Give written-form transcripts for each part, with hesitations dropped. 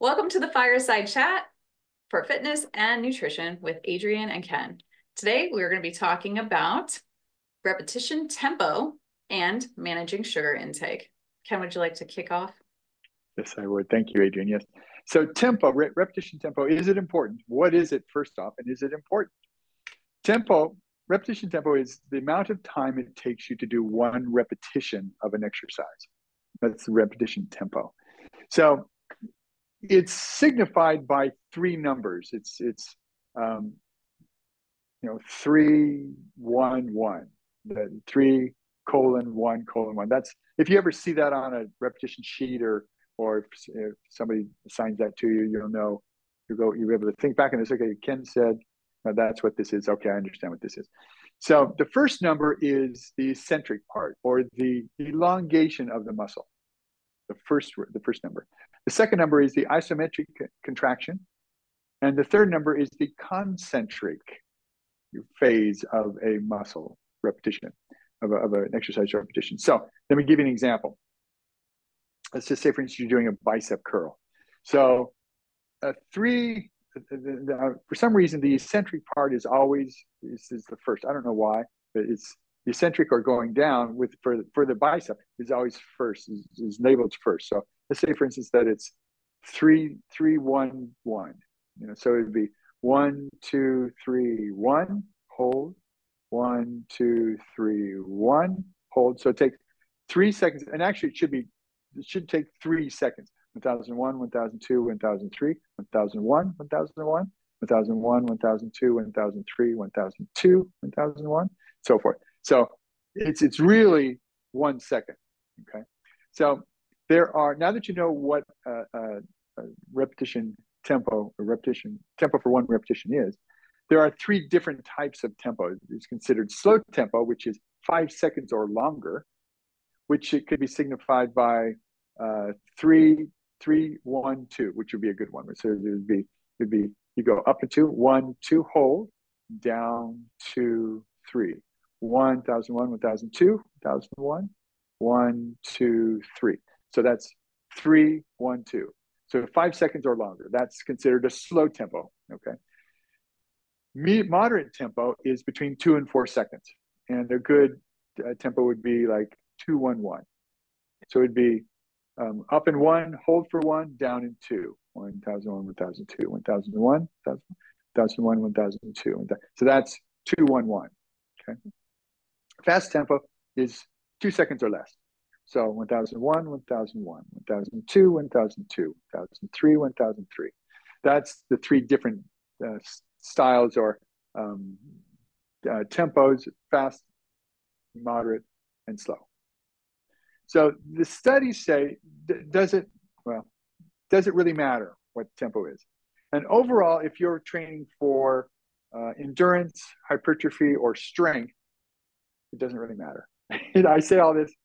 Welcome to the Fireside Chat for Fitness and Nutrition with Adrienne and Ken. Today, we're going to be talking about repetition tempo and managing sugar intake. Ken, would you like to kick off? Yes, I would. Thank you, Adrienne. Yes. So tempo, repetition tempo, is it important? What is it, first off, and is it important? Repetition tempo is the amount of time it takes you to do one repetition of an exercise. That's the repetition tempo. So it's signified by three numbers. It's 3, 1, 1. The 3:1:1. That's, if you ever see that on a repetition sheet, or if somebody assigns that to you, you'll know. You'll be able to think back and it's okay. Ken said, "Now that's what this is." Okay, I understand what this is. So the first number is the eccentric part, or the elongation of the muscle. The first number. The second number is the isometric contraction, and the third number is the concentric phase of a muscle repetition, of an exercise repetition. So let me give you an example. Let's just say, for instance, you're doing a bicep curl. So for some reason, the eccentric part is always is the first. I don't know why, but it's the eccentric, or going down for the bicep, is always first, is labeled first. So let's say, for instance, that it's 3-3-1-1. So it'd be 1, 2, 3, 1, hold. 1, 2, 3, 1, hold. So it takes 3 seconds, and actually it should take 3 seconds. 1001, 1002, 1003, 1001, 1001, 1001, 1002, 1003, 1002, 1001, so forth. So it's really 1 second. Okay. So there are, now that you know what repetition tempo for one repetition is, there are 3 different types of tempo. It's considered slow tempo, which is 5 seconds or longer, which it could be signified by 3, 3, 1, 2, which would be a good one. So it would be you go up and 2, 1, 2, hold, down, 2, 3, 1001, 1002, 1001, 1, 2, 3. So that's 3, 1, 2. So 5 seconds or longer. That's considered a slow tempo. Okay. Moderate tempo is between 2 and 4 seconds, and a good tempo would be like 2, 1, 1. So it'd be up in 1, hold for 1, down in 2, 1001, 1002, 1001, 1001, 1002. So that's 2, 1, 1. Okay. Fast tempo is 2 seconds or less. So 1001, 1001, 1002, 1002, 1003, 1003. That's the 3 different styles or tempos: fast, moderate, and slow. So the studies say, does it really matter what tempo is? And overall, if you're training for endurance, hypertrophy, or strength, it doesn't really matter. I say all this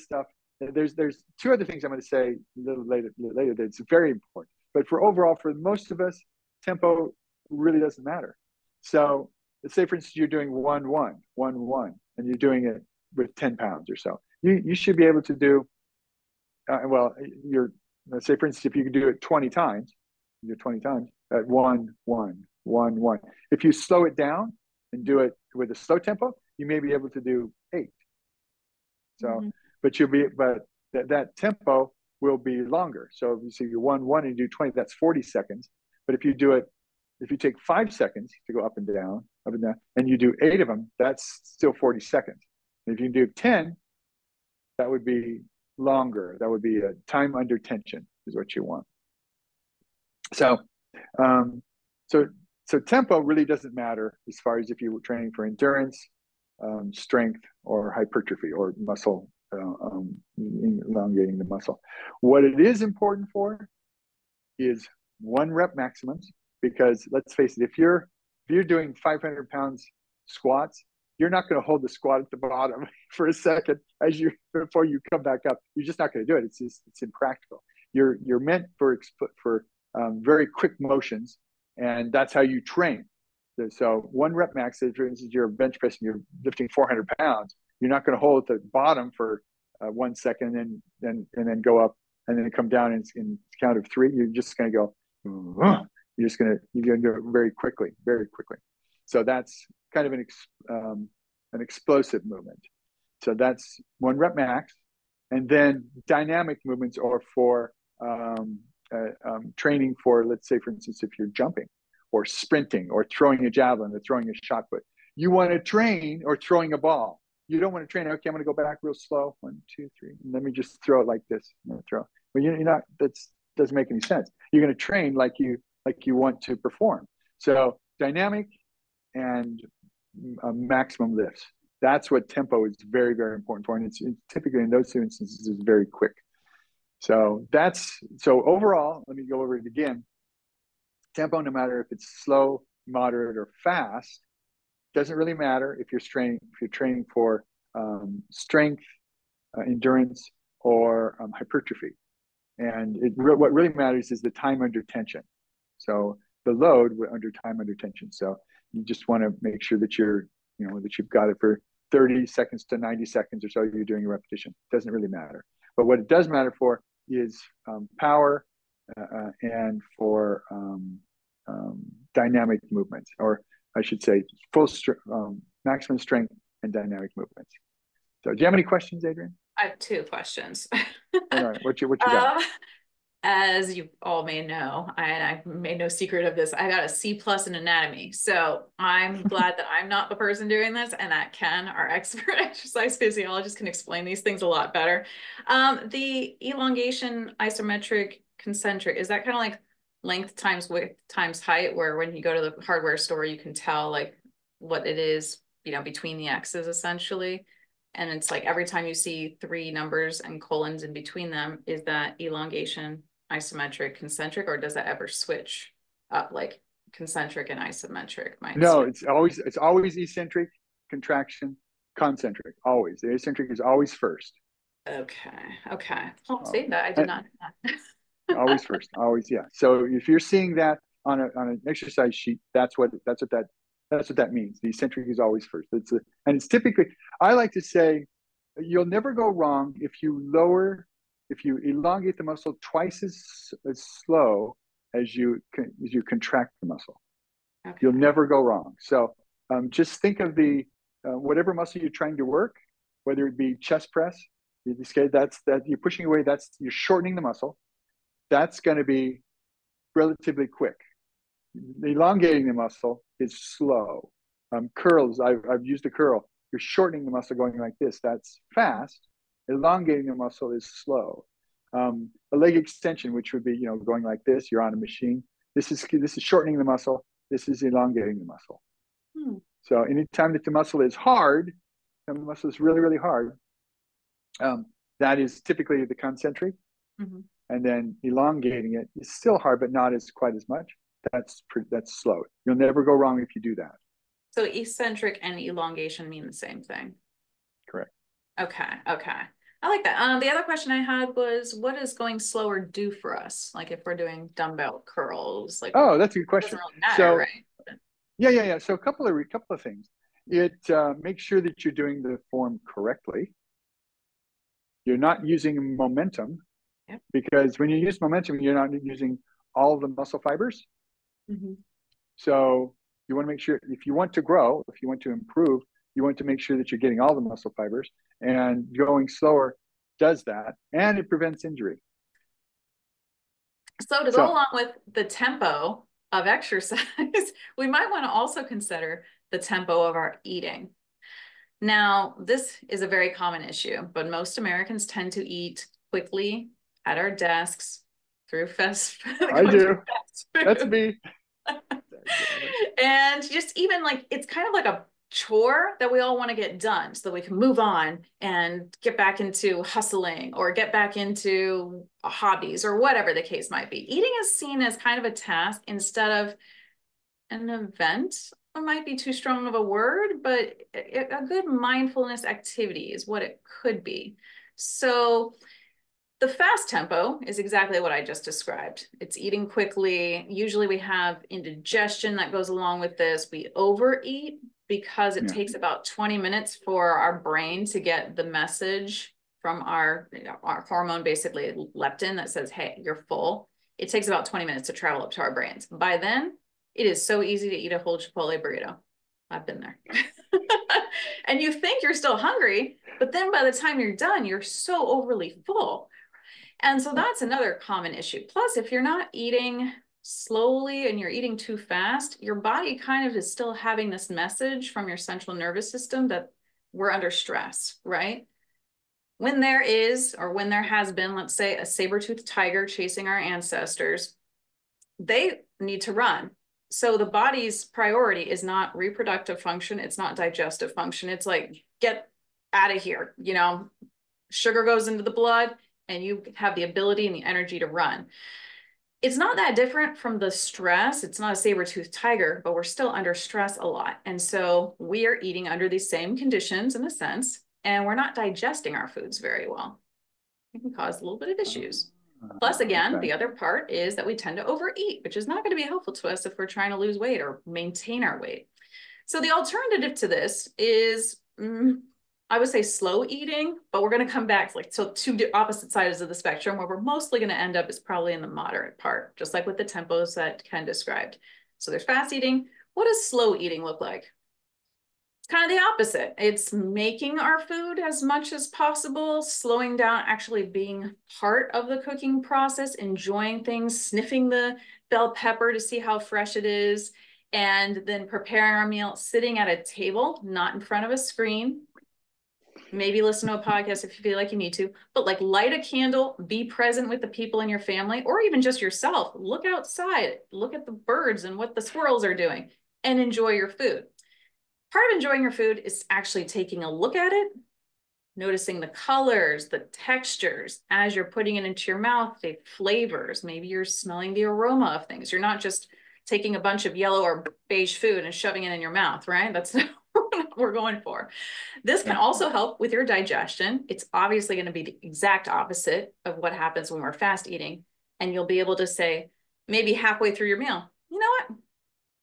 stuff. There's 2 other things I'm going to say a little later that's very important. But for overall, for most of us, tempo really doesn't matter. So let's say, for instance, you're doing 1, 1, 1, 1, and you're doing it with 10 pounds or so. You should be able to do, let's say, for instance, if you can do it 20 times, you do 20 times at 1, 1, 1, 1. If you slow it down and do it with a slow tempo, you may be able to do 8. So, but that tempo will be longer. So if you say you're 1, 1 and you do 20, that's 40 seconds. But if you take 5 seconds to go up and down, and you do 8 of them, that's still 40 seconds. And if you do 10, that would be longer. That would be a time under tension is what you want. So, so tempo really doesn't matter as far as if you were training for endurance, strength, or hypertrophy, or muscle, elongating the muscle. What it is important for is 1 rep maximums, because let's face it, if you're doing 500 pounds squats, you're not going to hold the squat at the bottom for a second before you come back up. You're just not going to do it. It's impractical. You're meant for very quick motions, and that's how you train. So 1 rep max, for instance, you're bench pressing, you're lifting 400 pounds. You're not going to hold at the bottom for 1 second and then go up and then come down in count of 3, you're just going to go, you're going to do it very quickly, very quickly. So that's kind of an explosive movement. So that's 1 rep max. And then dynamic movements are for training for, let's say, for instance, if you're jumping or sprinting or throwing a javelin or throwing a shot put. You want to train or throwing a ball. You don't want to train, okay, I'm going to go back real slow. 1, 2, 3. And let me just throw it like this. Throw. But you're not, that doesn't make any sense. You're going to train like you want to perform. So dynamic and maximum lifts. That's what tempo is very, very important for. And it's typically in those 2 instances is very quick. So overall, let me go over it again. Tempo, no matter if it's slow, moderate, or fast, doesn't really matter if you're training for strength, endurance, or hypertrophy. And what really matters is the time under tension. So the load under time under tension. So you just want to make sure that that you've got it for 30 seconds to 90 seconds or so. You're doing a repetition. Doesn't really matter. But what it does matter for is power and for dynamic movements, or I should say maximum strength and dynamic movements. So do you have any questions, Adrienne? I have 2 questions. All right, what you got? As you all may know, and I made no secret of this, I got a C+ in anatomy. So I'm glad that I'm not the person doing this and that Ken, our expert exercise physiologist, can explain these things a lot better. The elongation, isometric, concentric, is that kind of like length times width times height, where when you go to the hardware store, you can tell like what it is, between the X's essentially? And it's like every time you see 3 numbers and colons in between them, is that elongation, isometric, concentric, or does that ever switch up like concentric and isometric? No, it's always eccentric, contraction, concentric, always. The eccentric is always first. Okay. Oh, see that I did not know that. Always first, always, yeah. So if you're seeing that on an exercise sheet, that's what that means. The eccentric is always first. And it's typically, I like to say, you'll never go wrong if you elongate the muscle twice as slow as you contract the muscle. Okay. You'll never go wrong. So just think of the whatever muscle you're trying to work, whether it be chest press, that's you're pushing away. You're shortening the muscle. That's going to be relatively quick. Elongating the muscle is slow. Curls, I've used a curl. You're shortening the muscle going like this. That's fast. Elongating the muscle is slow. A leg extension, which would be going like this. You're on a machine. This is shortening the muscle. This is elongating the muscle. So anytime that the muscle is hard, and the muscle is really, really hard, that is typically the concentric. And then elongating it is still hard, but not quite as much. That's slow. You'll never go wrong if you do that. So eccentric and elongation mean the same thing. Correct. Okay. I like that. The other question I had was, what does going slower do for us? Like if we're doing dumbbell curls, like that's a good question. It doesn't really matter, right? Yeah. So a couple of things. It makes sure that you're doing the form correctly. You're not using momentum. Yep. Because when you use momentum, you're not using all the muscle fibers. So you want to make sure, if you want to grow, if you want to improve, you want to make sure that you're getting all the muscle fibers, and going slower does that, and it prevents injury. So to go along with the tempo of exercise, we might want to also consider the tempo of our eating. Now, this is a very common issue, but most Americans tend to eat quickly at our desks through fast food. I do. That's me. And just even like, it's kind of like a chore that we all want to get done so that we can move on and get back into hustling or get back into hobbies or whatever the case might be. Eating is seen as kind of a task instead of an event. It might be too strong of a word, but a good mindfulness activity is what it could be. So the fast tempo is exactly what I just described. It's eating quickly. Usually we have indigestion that goes along with this. We overeat because it takes about 20 minutes for our brain to get the message from our hormone, basically leptin, that says, hey, you're full. It takes about 20 minutes to travel up to our brains. By then, it is so easy to eat a whole Chipotle burrito. I've been there. And you think you're still hungry, but then by the time you're done, you're so overly full. And so that's another common issue. Plus, if you're not eating slowly and you're eating too fast, your body kind of is still having this message from your central nervous system that we're under stress, right? When there is, or when there has been, let's say, a saber-toothed tiger chasing our ancestors, they need to run. So the body's priority is not reproductive function. It's not digestive function. It's like, get out of here. You know, sugar goes into the blood and you have the ability and the energy to run. It's not that different from the stress. It's not a saber-toothed tiger, but we're still under stress a lot. And so we are eating under these same conditions in a sense, and we're not digesting our foods very well. It can cause a little bit of issues. Plus, again, the other part is that we tend to overeat, which is not going to be helpful to us if we're trying to lose weight or maintain our weight. So the alternative to this is, I would say slow eating, but we're going to come back like, so two opposite sides of the spectrum. Where we're mostly going to end up is probably in the moderate part, just like with the tempos that Ken described. So there's fast eating. What does slow eating look like? It's kind of the opposite. It's making our food as much as possible, slowing down, actually being part of the cooking process, enjoying things, sniffing the bell pepper to see how fresh it is, and then preparing our meal, sitting at a table, not in front of a screen. Maybe listen to a podcast if you feel like you need to, but like light a candle, be present with the people in your family, or even just yourself. Look outside, look at the birds and what the squirrels are doing, and enjoy your food. Part of enjoying your food is actually taking a look at it, noticing the colors, the textures, as you're putting it into your mouth, the flavors. Maybe you're smelling the aroma of things. You're not just taking a bunch of yellow or beige food and shoving it in your mouth, right? That's not what we're going for. This can also help with your digestion. It's obviously going to be the exact opposite of what happens when we're fast eating. And you'll be able to say, maybe halfway through your meal, you know what?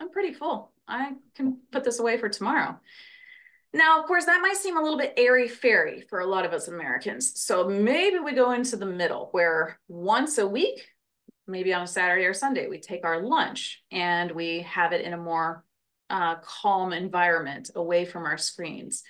I'm pretty full. I can put this away for tomorrow. Now, of course, that might seem a little bit airy-fairy for a lot of us Americans. So maybe we go into the middle where once a week, maybe on a Saturday or Sunday, we take our lunch and we have it in a more calm environment away from our screens.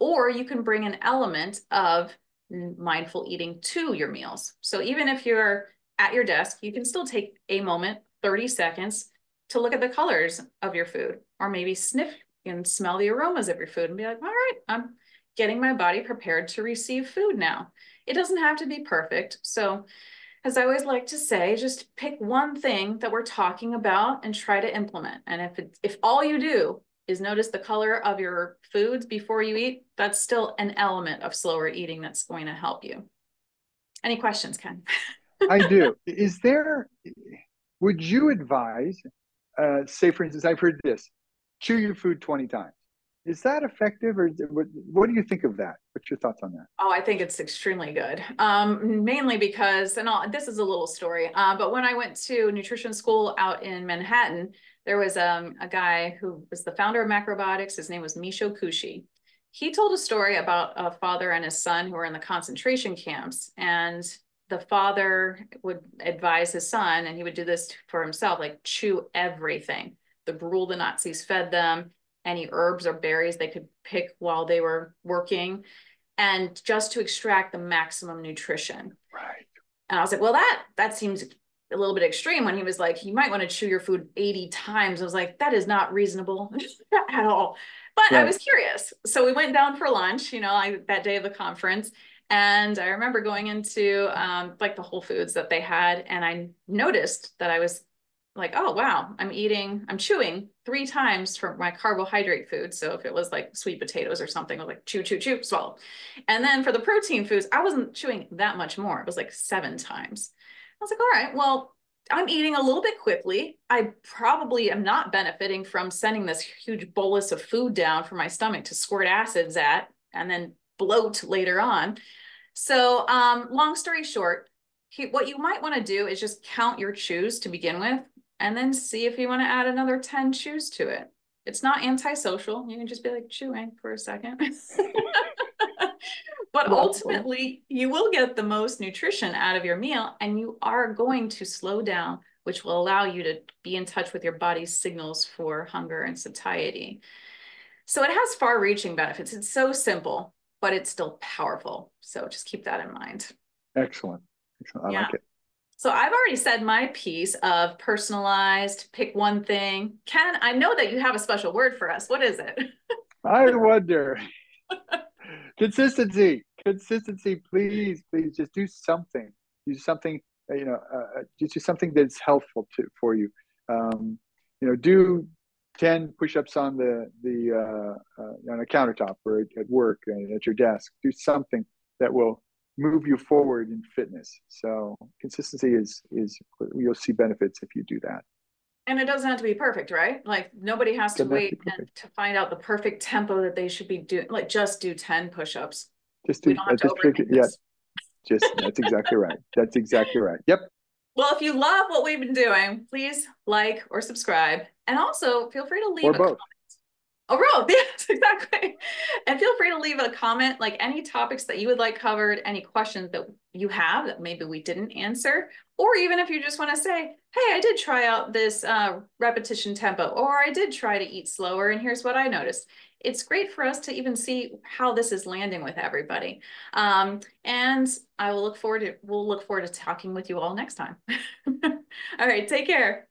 Or you can bring an element of mindful eating to your meals. So even if you're at your desk, you can still take a moment, 30 seconds, to look at the colors of your food, or maybe sniff and smell the aromas of your food and be like, all right, I'm getting my body prepared to receive food now. It doesn't have to be perfect. So as I always like to say, just pick one thing that we're talking about and try to implement. And if all you do is notice the color of your foods before you eat, that's still an element of slower eating that's going to help you. Any questions, Ken? I do. Would you advise, say for instance, I've heard this, chew your food 20 times. Is that effective, or what do you think of that? What's your thoughts on that? Oh, I think it's extremely good. Mainly because, this is a little story, but when I went to nutrition school out in Manhattan, there was a guy who was the founder of macrobiotics. His name was Misho Kushi. He told a story about a father and his son who were in the concentration camps, and the father would advise his son, and he would do this for himself, like chew everything. The gruel the Nazis fed them, any herbs or berries they could pick while they were working, and just to extract the maximum nutrition. Right. And I was like, well, that seems a little bit extreme. When he was like, you might want to chew your food 80 times. I was like, that is not reasonable at all. But right. I was curious. So we went down for lunch, that day of the conference. And I remember going into like the Whole Foods that they had. And I noticed that I was like, oh, wow, I'm chewing 3 times for my carbohydrate food. So if it was like sweet potatoes or something, I was like, chew, chew, chew, swallow. And then for the protein foods, I wasn't chewing that much more. It was like 7 times. I was like, all right, well, I'm eating a little bit quickly. I probably am not benefiting from sending this huge bolus of food down for my stomach to squirt acids at and then bloat later on. So long story short, what you might want to do is just count your chews to begin with, and then see if you want to add another 10 chews to it. It's not antisocial. You can just be like chewing for a second. But Well, ultimately, you will get the most nutrition out of your meal, and you are going to slow down, which will allow you to be in touch with your body's signals for hunger and satiety. So it has far-reaching benefits. It's so simple, but it's still powerful. So just keep that in mind. excellent. Excellent. I Yeah. like it. So I've already said my piece of personalized, pick one thing. Ken, I know that you have a special word for us. What is it? I wonder. Consistency. Consistency. Please, please, just do something. Do something. Just do something that's helpful for you. Do 10 push-ups on on a countertop or at work at your desk. Do something that will move you forward in fitness. So consistency is you'll see benefits if you do that. And it doesn't have to be perfect, right? Like nobody has to Doesn't have to wait be and perfect. to find out the perfect tempo that they should be doing. Like just do 10 push-ups. Just We do don't have to just pick it. overthink Yeah, this. just that's exactly right. That's exactly right. Yep. Well, if you love what we've been doing, please like or subscribe. And also feel free to leave Or a comment. both. Oh, bro, yes, exactly. And feel free to leave a comment, like any topics that you would like covered, any questions that you have that maybe we didn't answer, or even if you just want to say, hey, I did try out this repetition tempo, or I did try to eat slower, and here's what I noticed. It's great for us to even see how this is landing with everybody. And we'll look forward to talking with you all next time. All right, take care.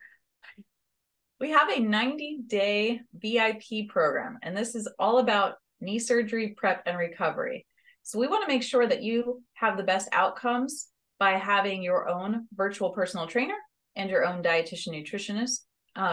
We have a 90-day VIP program, and this is all about knee surgery prep and recovery. So we want to make sure that you have the best outcomes by having your own virtual personal trainer and your own dietitian nutritionist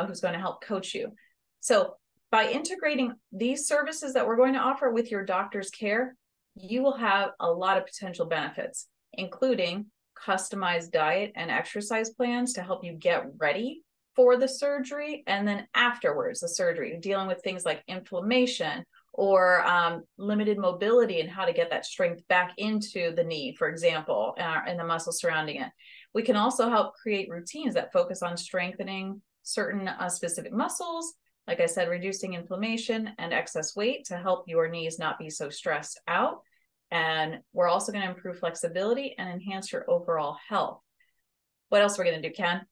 who's going to help coach you. So by integrating these services that we're going to offer with your doctor's care, you will have a lot of potential benefits, including customized diet and exercise plans to help you get ready for the surgery, and then afterwards the surgery, dealing with things like inflammation or limited mobility and how to get that strength back into the knee, for example, and the muscle surrounding it. We can also help create routines that focus on strengthening certain specific muscles, like I said, reducing inflammation and excess weight to help your knees not be so stressed out. And we're also going to improve flexibility and enhance your overall health. What else are we going to do, Ken?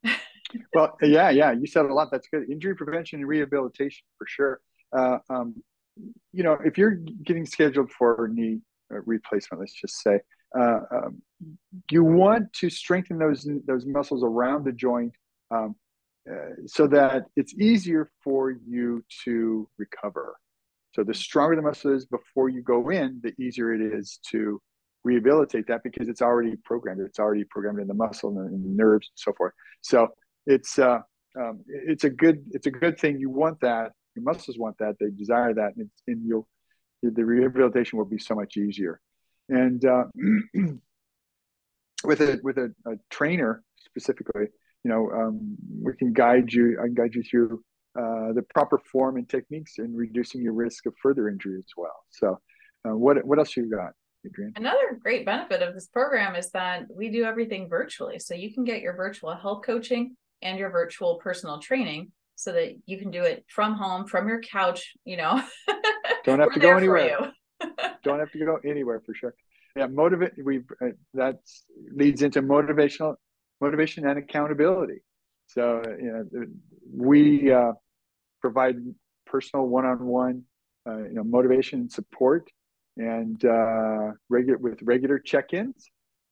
Well, yeah, you said a lot. That's good. Injury prevention and rehabilitation for sure. Uh, um, if you're getting scheduled for knee replacement, let's just say, uh, um, you want to strengthen those muscles around the joint so that it's easier for you to recover. So the stronger the muscle is before you go in, the easier it is to rehabilitate that because it's already programmed. It's already programmed in the muscle and the nerves and so forth. So it's a good thing. You want that. Your muscles want that. They desire that, and the rehabilitation will be so much easier. And with a trainer specifically, we can guide you. I can guide you through the proper form and techniques and reducing your risk of further injury as well. So, what else you got, Adrienne? Another great benefit of this program is that we do everything virtually. So you can get your virtual health coaching and your virtual personal training so that you can do it from home, from your couch, Don't have we're to go there for anywhere. you. Don't have to go anywhere for sure. Yeah, that leads into motivation and accountability. So we provide personal one-on-one motivation and support, and regular check-ins,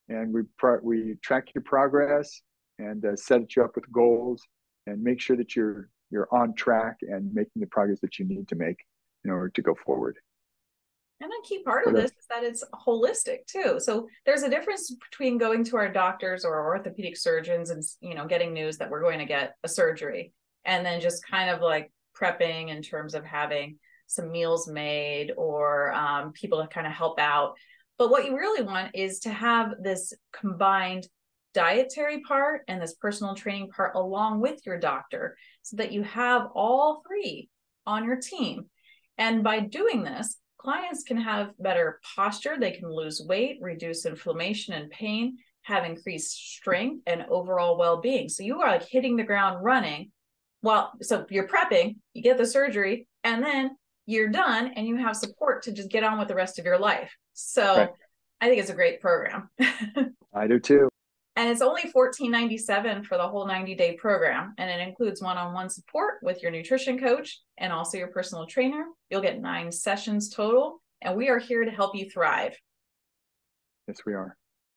and we track your progress and set you up with goals and make sure that you're on track and making the progress that you need to make in order to go forward. And a key part of this is that it's holistic too. So there's a difference between going to our doctors or our orthopedic surgeons and, getting news that we're going to get a surgery, and then just kind of like prepping in terms of having some meals made or people to kind of help out. But what you really want is to have this combined dietary part and this personal training part along with your doctor so that you have all three on your team. And by doing this, clients can have better posture, they can lose weight, reduce inflammation and pain, have increased strength and overall well-being. So you are like hitting the ground running. So you're prepping, you get the surgery, and then you're done and you have support to just get on with the rest of your life. So right. I think it's a great program. I do too. And it's only $14.97 for the whole 90-day program. And it includes one-on-one support with your nutrition coach and also your personal trainer. You'll get 9 sessions total. And we are here to help you thrive. Yes, we are.